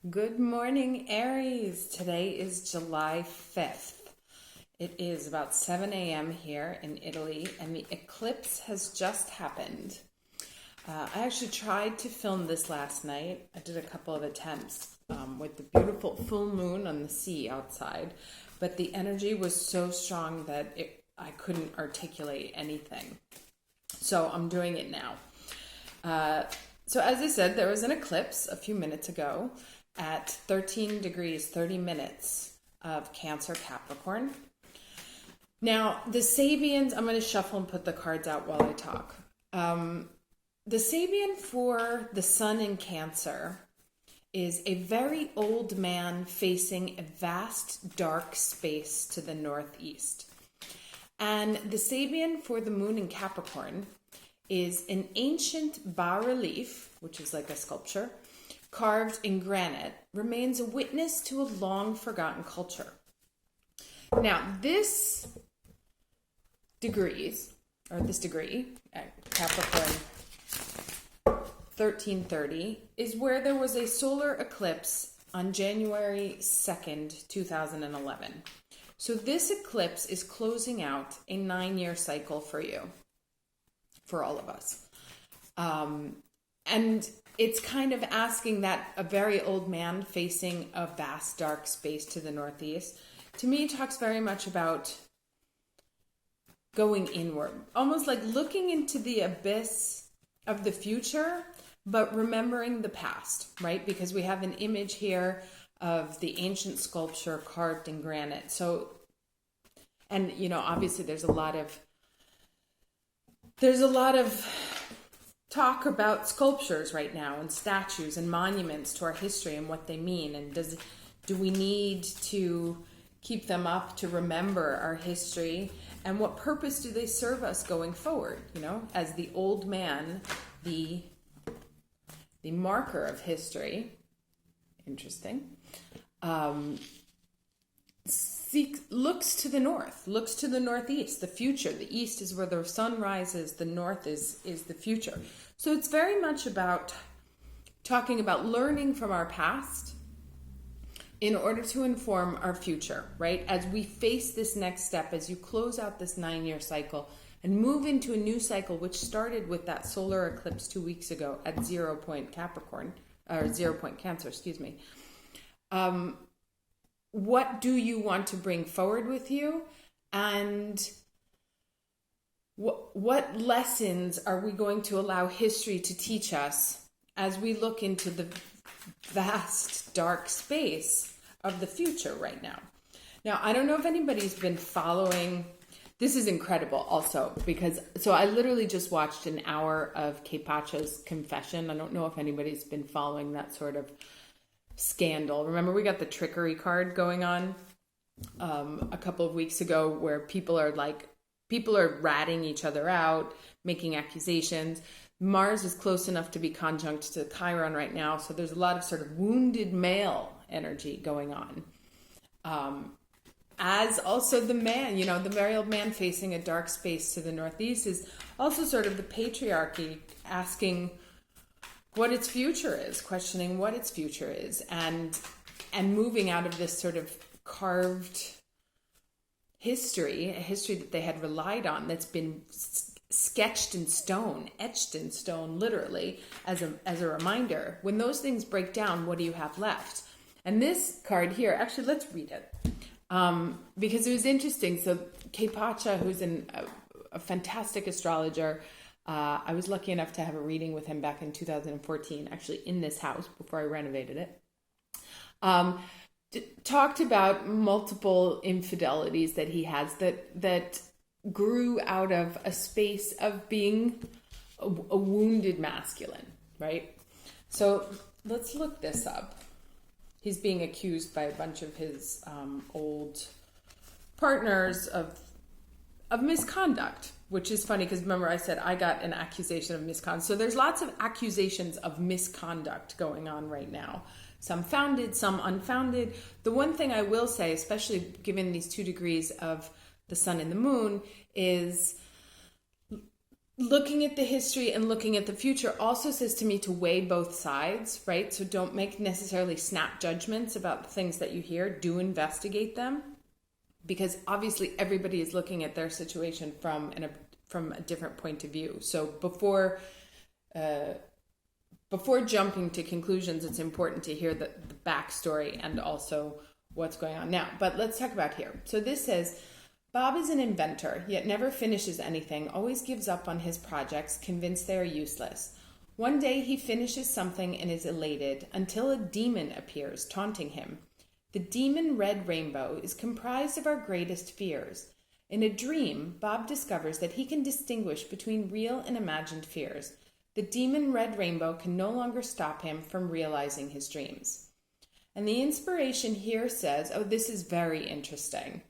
Good morning, Aries. Today is July 5th. It is about 7 a.m. here in Italy, and the eclipse has just happened. I actually tried to film this last night. I did a couple of attempts with the beautiful full moon on the sea outside, but the energy was so strong that I couldn't articulate anything. So I'm doing it now. So as I said, there was an eclipse a few minutes ago at 13 degrees, 30 minutes of Cancer Capricorn. Now, the Sabians, I'm going to shuffle and put the cards out while I talk. The Sabian for the sun in Cancer is a very old man facing a vast dark space to the northeast. And the Sabian for the moon in Capricorn is an ancient bas-relief, which is like a sculpture, carved in granite, remains a witness to a long forgotten culture. Now, this degree, at Capricorn 1330, is where there was a solar eclipse on January 2nd, 2011. So this eclipse is closing out a 9-year cycle for you, for all of us. And it's kind of asking that a very old man facing a vast dark space to the northeast, to me, talks very much about going inward, almost like looking into the abyss of the future, but remembering the past, right? Because we have an image here of the ancient sculpture carved in granite. So, and obviously there's a lot of talk about sculptures right now and statues and monuments to our history and what they mean, and do we need to keep them up to remember our history, and what purpose do they serve us going forward, as the old man, the marker of history. Interesting. Looks to the north, looks to the northeast, the future. The east is where the sun rises, the north is the future. So it's very much about talking about learning from our past in order to inform our future, right? As we face this next step, as you close out this 9-year cycle and move into a new cycle, which started with that solar eclipse 2 weeks ago at 0 point Capricorn, or 0 point Cancer, excuse me. What do you want to bring forward with you? And what lessons are we going to allow history to teach us as we look into the vast dark space of the future right now? Now, I don't know if anybody's been following. This is incredible also, because I literally just watched an hour of Kepacha's confession. I don't know if anybody's been following that sort of scandal. Remember, we got the trickery card going on a couple of weeks ago, where people are ratting each other out, making accusations. Mars is close enough to be conjunct to Chiron right now, so there's a lot of sort of wounded male energy going on. As also the man, the very old man facing a dark space to the northeast is also sort of the patriarchy asking what its future is, questioning what its future is, and moving out of this sort of carved history, a history that they had relied on, that's been sketched in stone, etched in stone, literally, as a reminder. When those things break down, what do you have left? And this card here, actually, let's read it, because it was interesting. So Kepacha, who's a fantastic astrologer, I was lucky enough to have a reading with him back in 2014, actually in this house before I renovated it. Talked about multiple infidelities that he has that grew out of a space of being a wounded masculine, right? So let's look this up. He's being accused by a bunch of his old partners of misconduct, which is funny because remember I said I got an accusation of misconduct. So there's lots of accusations of misconduct going on right now. Some founded, some unfounded. The one thing I will say, especially given these 2 degrees of the sun and the moon, is looking at the history and looking at the future also says to me to weigh both sides, right? So don't make necessarily snap judgments about the things that you hear. Do investigate them, because obviously everybody is looking at their situation from a different point of view. So before jumping to conclusions, it's important to hear the backstory and also what's going on now. But let's talk about here. So this says, Bob is an inventor, yet never finishes anything, always gives up on his projects, convinced they are useless. One day he finishes something and is elated, until a demon appears, taunting him. The demon red rainbow is comprised of our greatest fears. In a dream, Bob discovers that he can distinguish between real and imagined fears. The demon red rainbow can no longer stop him from realizing his dreams. And the inspiration here says, oh, this is very interesting.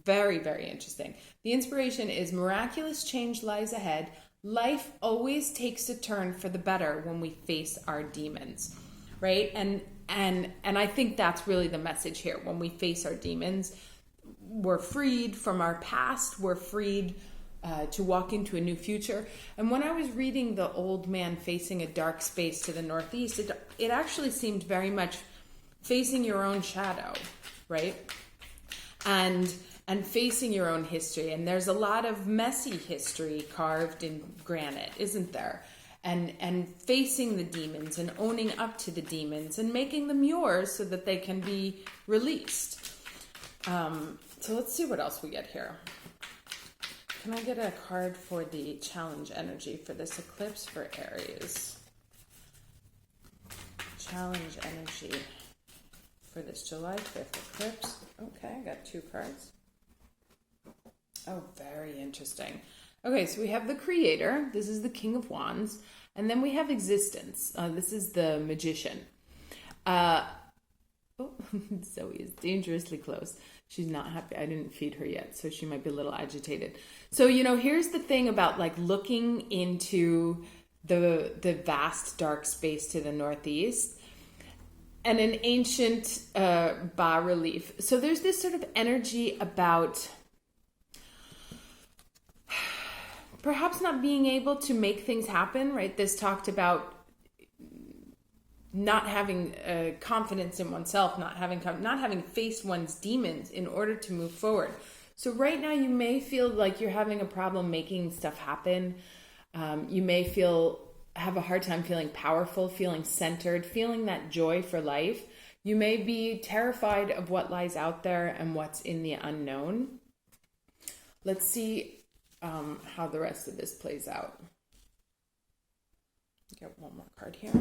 Very, very interesting. The inspiration is miraculous change lies ahead. Life always takes a turn for the better when we face our demons, right? And I think that's really the message here. When we face our demons, we're freed from our past. We're freed to walk into a new future. And when I was reading The Old Man Facing a Dark Space to the Northeast, it actually seemed very much facing your own shadow, right? And facing your own history. And there's a lot of messy history carved in granite, isn't there? And facing the demons and owning up to the demons and making them yours so that they can be released. So let's see what else we get here. Can I get a card for the challenge energy for this eclipse for Aries? Challenge energy for this July 5th eclipse. Okay, I got 2 cards. Oh, very interesting. Okay, so we have the Creator. This is the King of Wands. And then we have Existence. This is the Magician. Zoe is dangerously close. She's not happy. I didn't feed her yet, so she might be a little agitated. So, here's the thing about like looking into the vast dark space to the northeast and an ancient bas-relief. So there's this sort of energy about perhaps not being able to make things happen, right? This talked about not having confidence in oneself, not having faced one's demons in order to move forward. So right now you may feel like you're having a problem making stuff happen. You may have a hard time feeling powerful, feeling centered, feeling that joy for life. You may be terrified of what lies out there and what's in the unknown. Let's see how the rest of this plays out. Get one more card here.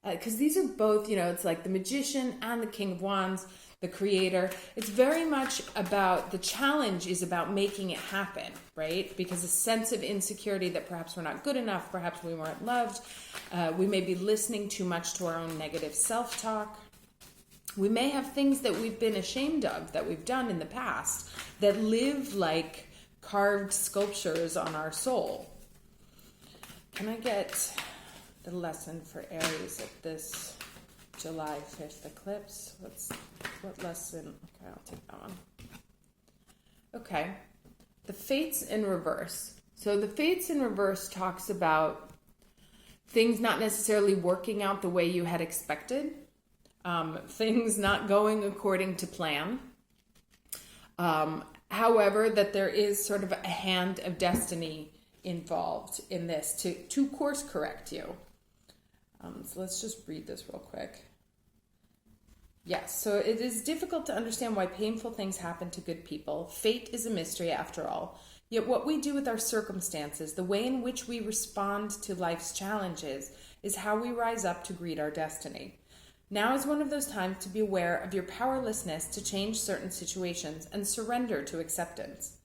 Because these are both, it's like the Magician and the King of Wands, the Creator. It's very much about, the challenge is about making it happen, right? Because a sense of insecurity that perhaps we're not good enough, perhaps we weren't loved. We may be listening too much to our own negative self-talk. We may have things that we've been ashamed of, that we've done in the past, that live like carved sculptures on our soul. Can I get the lesson for Aries at this July 5th eclipse? What lesson? Okay, I'll take that one. Okay. The Fates in Reverse. So the Fates in Reverse talks about things not necessarily working out the way you had expected. Things not going according to plan. However, that there is sort of a hand of destiny involved in this to course correct you. So let's just read this real quick. Yes, so it is difficult to understand why painful things happen to good people. Fate is a mystery after all. Yet what we do with our circumstances, the way in which we respond to life's challenges, is how we rise up to greet our destiny. Now is one of those times to be aware of your powerlessness to change certain situations and surrender to acceptance.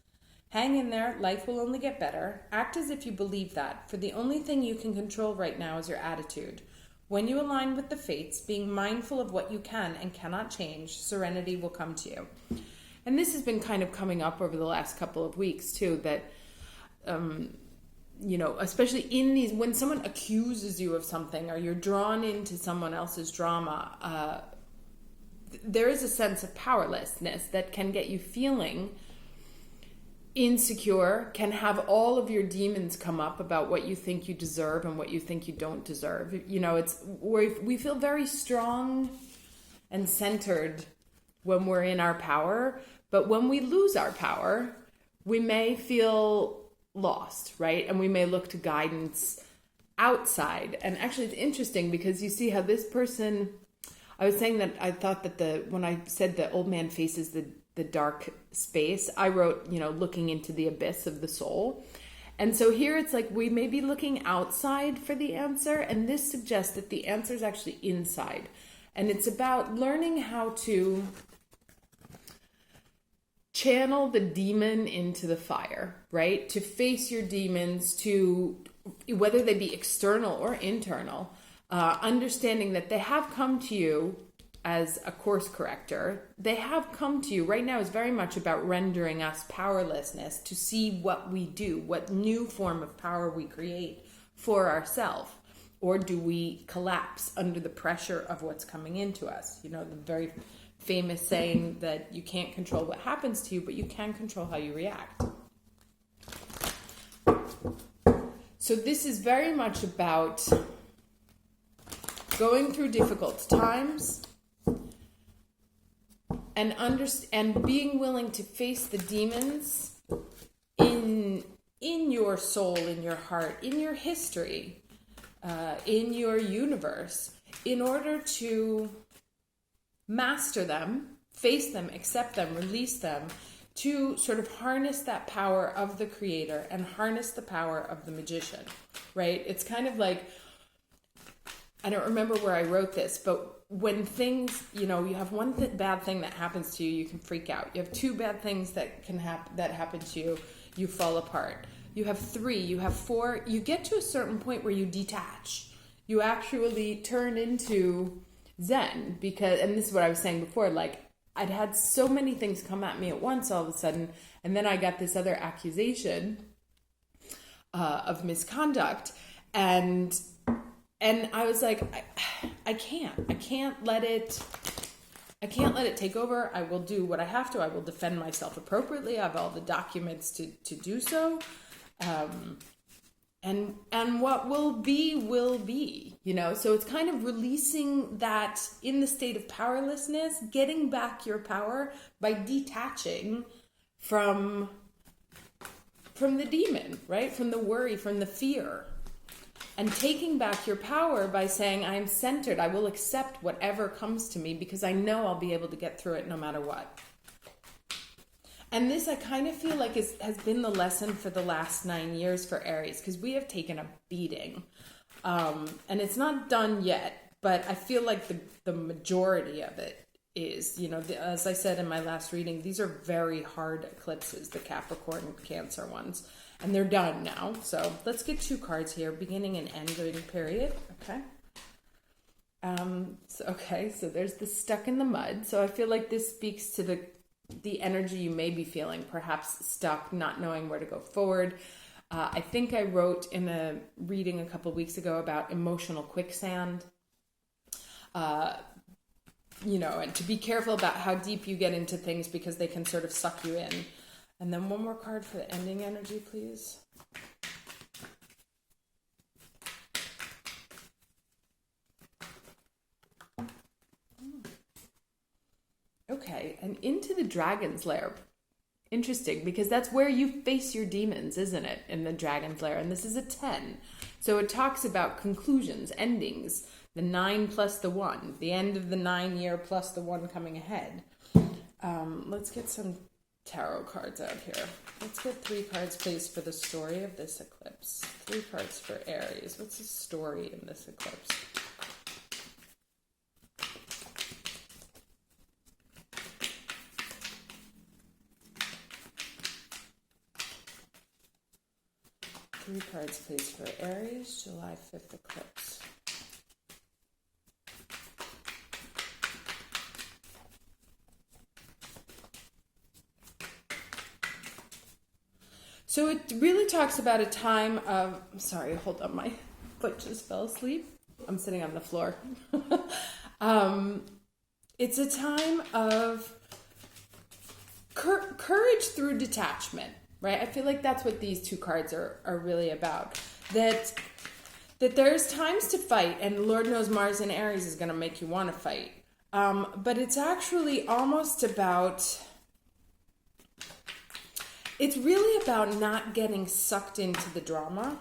Hang in there, life will only get better. Act as if you believe that, for the only thing you can control right now is your attitude. When you align with the fates, being mindful of what you can and cannot change, serenity will come to you. And this has been kind of coming up over the last couple of weeks too, that, especially in these, when someone accuses you of something or you're drawn into someone else's drama, there is a sense of powerlessness that can get you feeling insecure, can have all of your demons come up about what you think you deserve and what you think you don't deserve. You know, it's where we feel very strong and centered when we're in our power, but when we lose our power, we may feel lost, right? And we may look to guidance outside. And actually it's interesting because you see how this person, I was saying that I thought that when I said the old man faces the dark space, I wrote, you know, looking into the abyss of the soul. And so here it's like we may be looking outside for the answer, and this suggests that the answer is actually inside. And it's about learning how to channel the demon into the fire, right? To face your demons, to whether they be external or internal, understanding that they have come to you as a course corrector. They have come to you. Right now is very much about rendering us powerlessness to see what we do, what new form of power we create for ourselves. Or do we collapse under the pressure of what's coming into us? You know, the very famous saying that you can't control what happens to you, but you can control how you react. So this is very much about going through difficult times and being willing to face the demons in your soul, in your heart, in your history, in your universe, in order to master them, face them, accept them, release them, to sort of harness that power of the creator and harness the power of the magician, right? It's kind of like, I don't remember where I wrote this, but when things, you know, you have one bad thing that happens to you, you can freak out. You have two bad things that happen to you, you fall apart. You have three, you have four, you get to a certain point where you detach. You actually turn into Zen, because, and this is what I was saying before, like I'd had so many things come at me at once all of a sudden, and then I got this other accusation of misconduct, and I was like, I can't let it take over. I will do what I have to. I will defend myself appropriately. I have all the documents to do so. And what will be, you know? So it's kind of releasing that in the state of powerlessness, getting back your power by detaching from the demon, right? From the worry, from the fear. And taking back your power by saying, I'm centered. I will accept whatever comes to me because I know I'll be able to get through it no matter what. And this, I kind of feel like has been the lesson for the last 9 years for Aries, because we have taken a beating. And it's not done yet, but I feel like the majority of it is, you know, as I said in my last reading, these are very hard eclipses, the Capricorn and Cancer ones. And they're done now. So let's get 2 cards here, beginning and ending period. Okay. So there's the stuck in the mud. So I feel like this speaks to the energy you may be feeling, perhaps stuck, not knowing where to go forward. I think I wrote in a reading a couple weeks ago about emotional quicksand. You know, and to be careful about how deep you get into things because they can sort of suck you in. And then one more card for the ending energy, please. Okay, and into the dragon's lair. Interesting, because that's where you face your demons, isn't it? In the dragon's lair. And this is a 10. So it talks about conclusions, endings, the 9 plus the 1, the end of the 9 year plus the 1 coming ahead. Let's get some tarot cards out here. Let's get 3 cards, please, for the story of this eclipse. 3 cards for Aries. What's the story in this eclipse? Three cards, please, for Aries, July 5th eclipse. So it really talks about a time of, sorry, hold on, my foot just fell asleep. I'm sitting on the floor. It's a time of courage through detachment. right? I feel like that's what these two cards are really about. That there's times to fight, and Lord knows Mars in Aries is going to make you want to fight. But it's actually almost about, it's really about not getting sucked into the drama.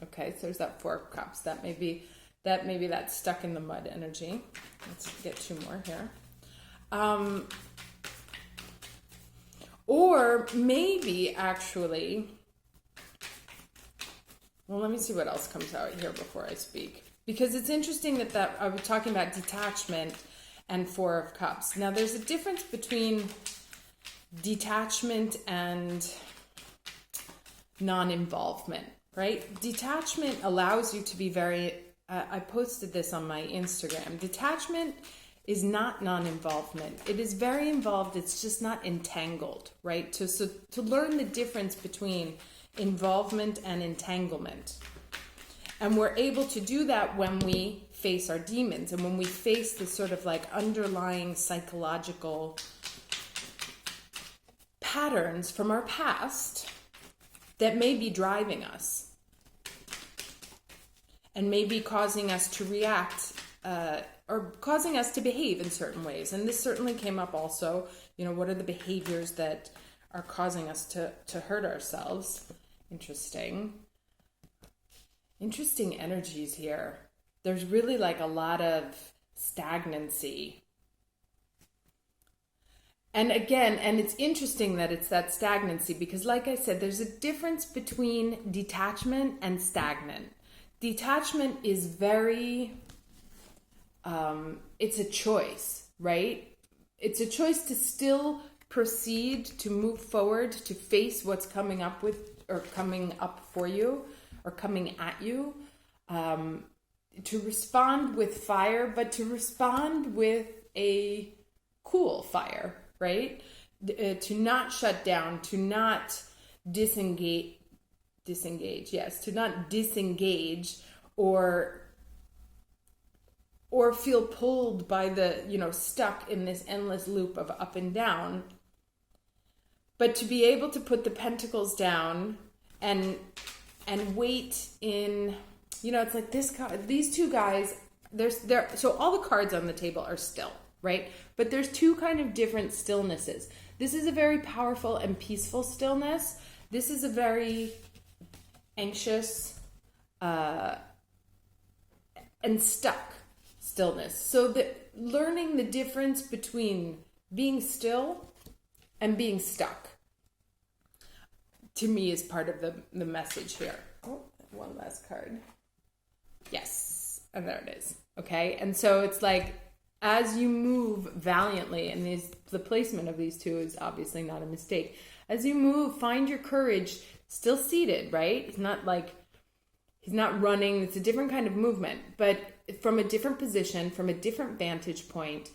Okay, so there's that Four of Cups. Maybe that's stuck in the mud energy. Let's get two more here. Or maybe actually, well, let me see what else comes out here before I speak. Because it's interesting that I was talking about detachment and Four of Cups. Now, there's a difference between detachment and non-involvement, right? Detachment allows you to be very, I posted this on my Instagram. Detachment is not non-involvement. It is very involved. It's just not entangled, right? So to learn the difference between involvement and entanglement. And we're able to do that when we face our demons and when we face the sort of like underlying psychological patterns from our past that may be driving us and may be causing us to react or causing us to behave in certain ways. And this certainly came up also, what are the behaviors that are causing us to hurt ourselves? Interesting energies here. There's really like a lot of stagnancy. And again, and it's interesting that it's that stagnancy because like I said, there's a difference between detachment and stagnant. Detachment is very, it's a choice, right? It's a choice to still proceed, to move forward, to face what's coming up for you or coming at you, to respond with fire, but to respond with a cool fire, right? To not shut down, to not disengage, to not disengage or feel pulled by the, stuck in this endless loop of up and down, but to be able to put the pentacles down and wait in, it's like these two guys, so all the cards on the table are still, right? But there's two kind of different stillnesses. This is a very powerful and peaceful stillness. This is a very anxious and stuck stillness. So learning the difference between being still and being stuck, to me, is part of the message here. Oh, one last card. Yes, and there it is. Okay, and so it's like, as you move valiantly, and the placement of these two is obviously not a mistake. As you move, find your courage, still seated, right? He's not running. It's a different kind of movement, but from a different position, from a different vantage point,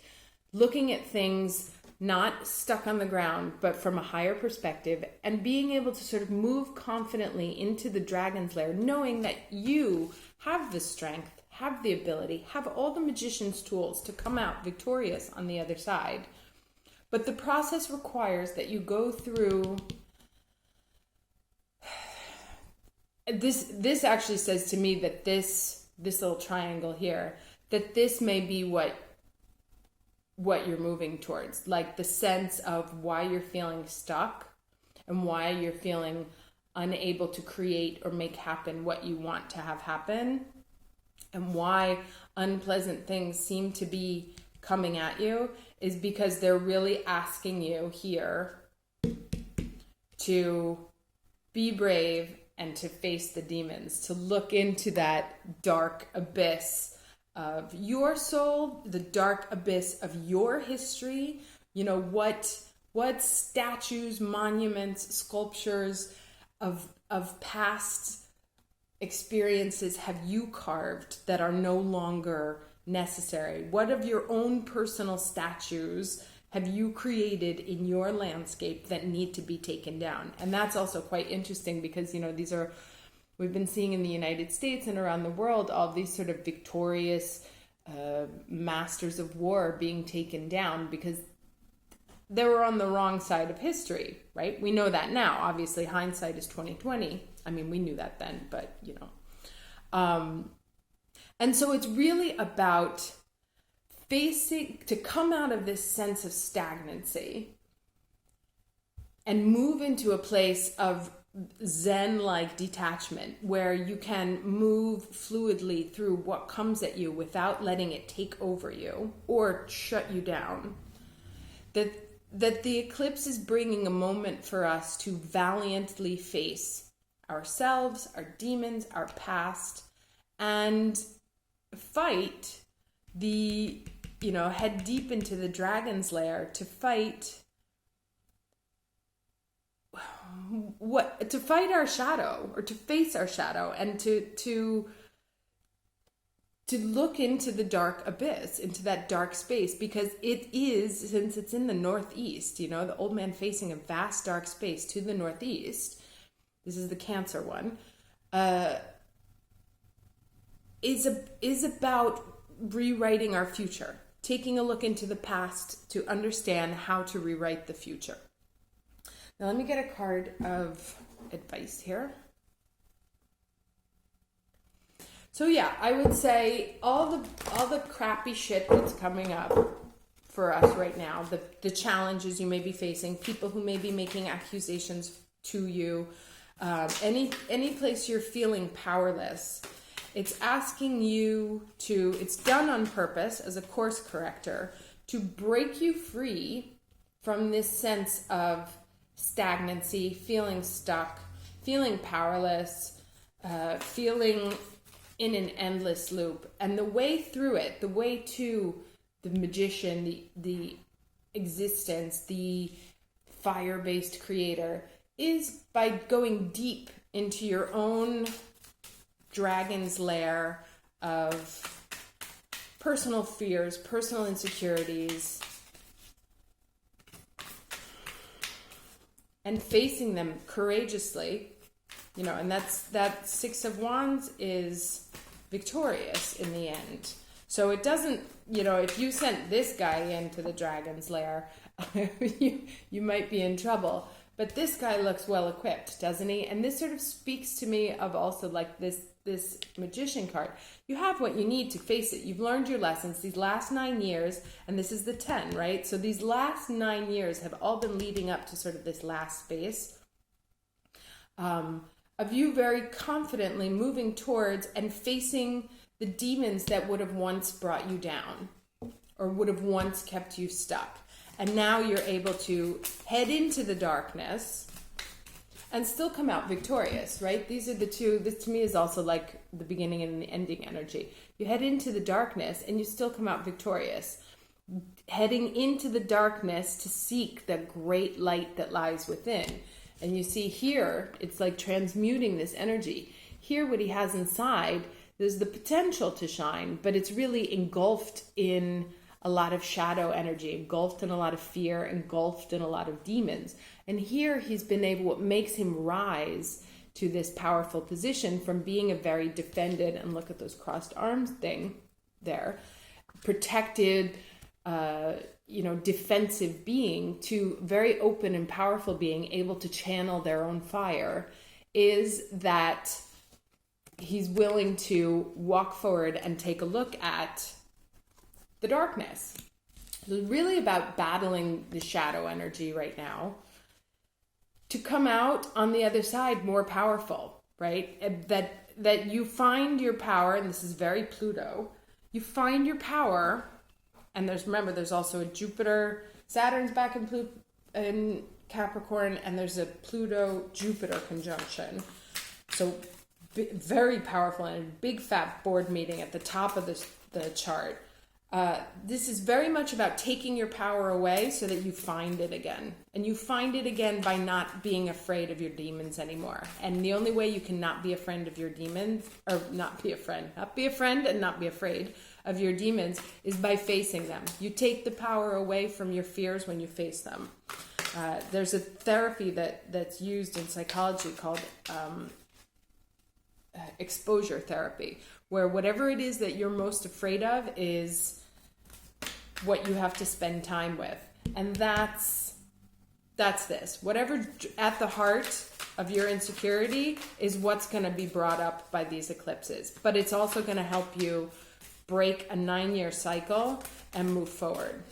looking at things not stuck on the ground, but from a higher perspective, and being able to sort of move confidently into the dragon's lair, knowing that you have the strength, have the ability, have all the magician's tools to come out victorious on the other side. But the process requires that you go through. This actually says to me that this little triangle here, that this may be what you're moving towards, like the sense of why you're feeling stuck and why you're feeling unable to create or make happen what you want to have happen, and why unpleasant things seem to be coming at you, is because they're really asking you here to be brave and to face the demons, to look into that dark abyss of your soul, the dark abyss of your history. What statues, monuments, sculptures of past experiences have you carved that are no longer necessary? What of your own personal statues have you created in your landscape that need to be taken down? And that's also quite interesting because, we've been seeing in the United States and around the world all these sort of victorious masters of war being taken down because they were on the wrong side of history, right? We know that now. Obviously, hindsight is 2020. I mean, we knew that then, but and so it's really about to come out of this sense of stagnancy and move into a place of Zen-like detachment, where you can move fluidly through what comes at you without letting it take over you or shut you down. That the eclipse is bringing a moment for us to valiantly face ourselves, our demons, our past, and fight head deep into the dragon's lair to fight our shadow, or to face our shadow, and to look into the dark abyss, into that dark space, because it is, since it's in the northeast, the old man facing a vast dark space to the northeast, this is the Cancer one, is about rewriting our future, taking a look into the past to understand how to rewrite the future. Now let me get a card of advice here. So yeah, I would say all the crappy shit that's coming up for us right now, the challenges you may be facing, people who may be making accusations to you, any place you're feeling powerless, it's asking you it's done on purpose as a course corrector to break you free from this sense of stagnancy, feeling stuck, feeling powerless, feeling in an endless loop. And the way through it, the way to the magician, the existence, the fire-based creator, is by going deep into your own dragon's lair of personal fears, personal insecurities, and facing them courageously, and that Six of Wands is victorious in the end. So it doesn't, if you sent this guy into the dragon's lair, you might be in trouble. But this guy looks well equipped, doesn't he? And this sort of speaks to me of also like this magician card. You have what you need to face it. You've learned your lessons these last 9 years, and this is the 10, right? So these last 9 years have all been leading up to sort of this last space of you very confidently moving towards and facing the demons that would have once brought you down or would have once kept you stuck. And now you're able to head into the darkness and still come out victorious, right? These are the two. This to me is also like the beginning and the ending energy. You head into the darkness and you still come out victorious. Heading into the darkness to seek the great light that lies within. And you see here, it's like transmuting this energy. Here, what he has inside, there's the potential to shine, but it's really engulfed in a lot of shadow energy, engulfed in a lot of fear, engulfed in a lot of demons. And here he's been able, what makes him rise to this powerful position from being a very defended, and look at those crossed arms thing there, protected, defensive being, to very open and powerful being, able to channel their own fire, is that he's willing to walk forward and take a look at the darkness. It's really about battling the shadow energy right now to come out on the other side more powerful, right? That you find your power, and this is very Pluto, you find your power. And there's also a Jupiter, Saturn's back in Capricorn, and there's a Pluto-Jupiter conjunction. So very powerful, and a big fat board meeting at the top of the chart. This is very much about taking your power away so that you find it again. And you find it again by not being afraid of your demons anymore. And the only way you can not be a friend of your demons, or not be a friend and not be afraid of your demons, is by facing them. You take the power away from your fears when you face them. There's a therapy that's used in psychology called exposure therapy, where whatever it is that you're most afraid of is what you have to spend time with. And that's this. Whatever at the heart of your insecurity is what's going to be brought up by these eclipses. But it's also going to help you break a 9-year cycle and move forward.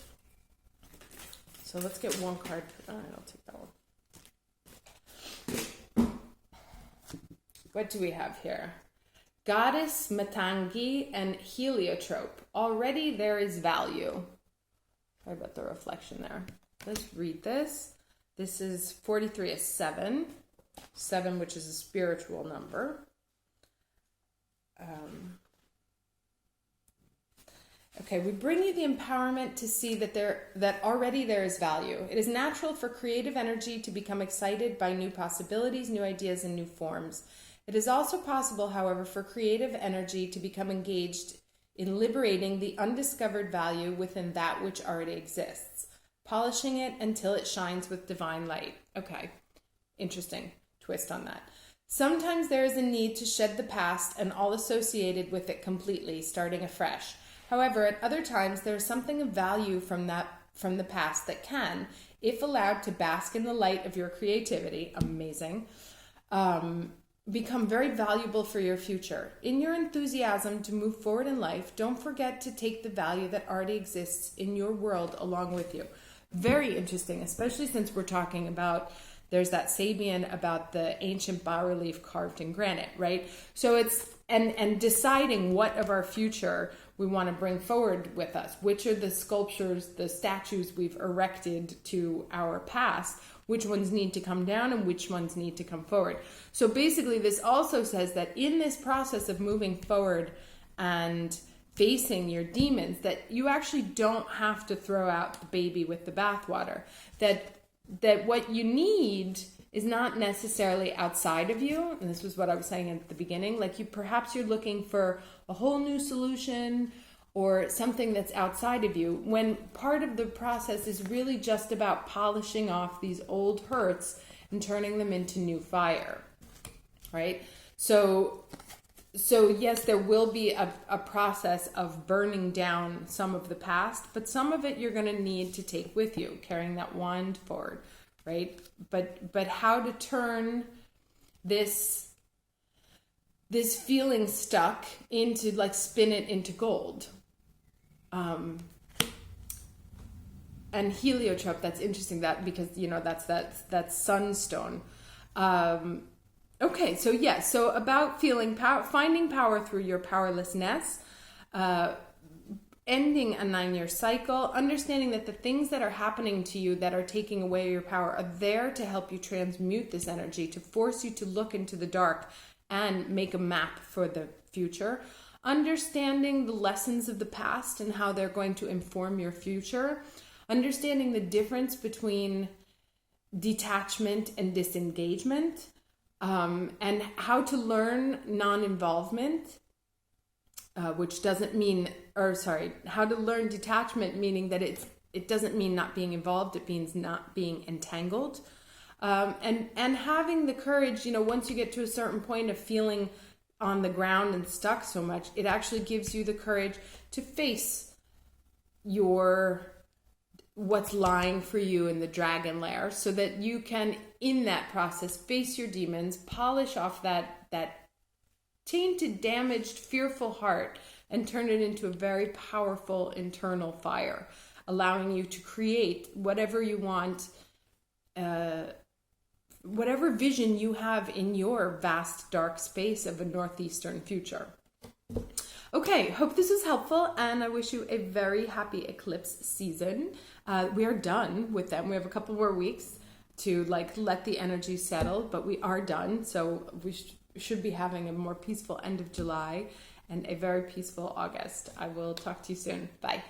So let's get one card. All right, I'll take that one. What do we have here? Goddess, Matangi, and Heliotrope. Already there is value. Sorry about the reflection there. Let's read this. This is 43 is 7. 7, which is a spiritual number. Okay, we bring you the empowerment to see that already there is value. It is natural for creative energy to become excited by new possibilities, new ideas, and new forms. It is also possible, however, for creative energy to become engaged in liberating the undiscovered value within that which already exists, polishing it until it shines with divine light. Okay, interesting twist on that. Sometimes there is a need to shed the past and all associated with it completely, starting afresh. However, at other times, there is something of value from the past that can, if allowed to bask in the light of your creativity, amazing, become very valuable for your future. In your enthusiasm to move forward in life, don't forget to take the value that already exists in your world along with you. Very interesting, especially since we're talking about, there's that Sabian about the ancient bas-relief carved in granite, right? So it's, and deciding what of our future we want to bring forward with us, which are the sculptures, the statues we've erected to our past, which ones need to come down and which ones need to come forward. So basically this also says that in this process of moving forward and facing your demons, that you actually don't have to throw out the baby with the bathwater, that what you need is not necessarily outside of you. And this was what I was saying at the beginning, like perhaps you're looking for a whole new solution or something that's outside of you, when part of the process is really just about polishing off these old hurts and turning them into new fire, right? So yes, there will be a process of burning down some of the past, but some of it you're going to need to take with you, carrying that wand forward, right? But how to turn this feeling stuck into, like, spin it into gold. And heliotrope, that's interesting, that because that's sunstone. Okay, so yes, so about finding power through your powerlessness, ending a 9-year cycle, understanding that the things that are happening to you that are taking away your power are there to help you transmute this energy, to force you to look into the dark and make a map for the future. Understanding the lessons of the past and how they're going to inform your future. Understanding the difference between detachment and disengagement. And how to learn non-involvement, which doesn't mean, how to learn detachment, meaning that it doesn't mean not being involved, it means not being entangled. And having the courage, once you get to a certain point of feeling on the ground and stuck so much, it actually gives you the courage to face what's lying for you in the dragon lair, so that you can, in that process, face your demons, polish off that tainted, damaged, fearful heart, and turn it into a very powerful internal fire, allowing you to create whatever you want, whatever vision you have in your vast dark space of a northeastern future. Okay, hope this was helpful, and I wish you a very happy eclipse season. We are done with them. We have a couple more weeks to let the energy settle, but we are done. So we should be having a more peaceful end of July and a very peaceful August. I will talk to you soon. Bye.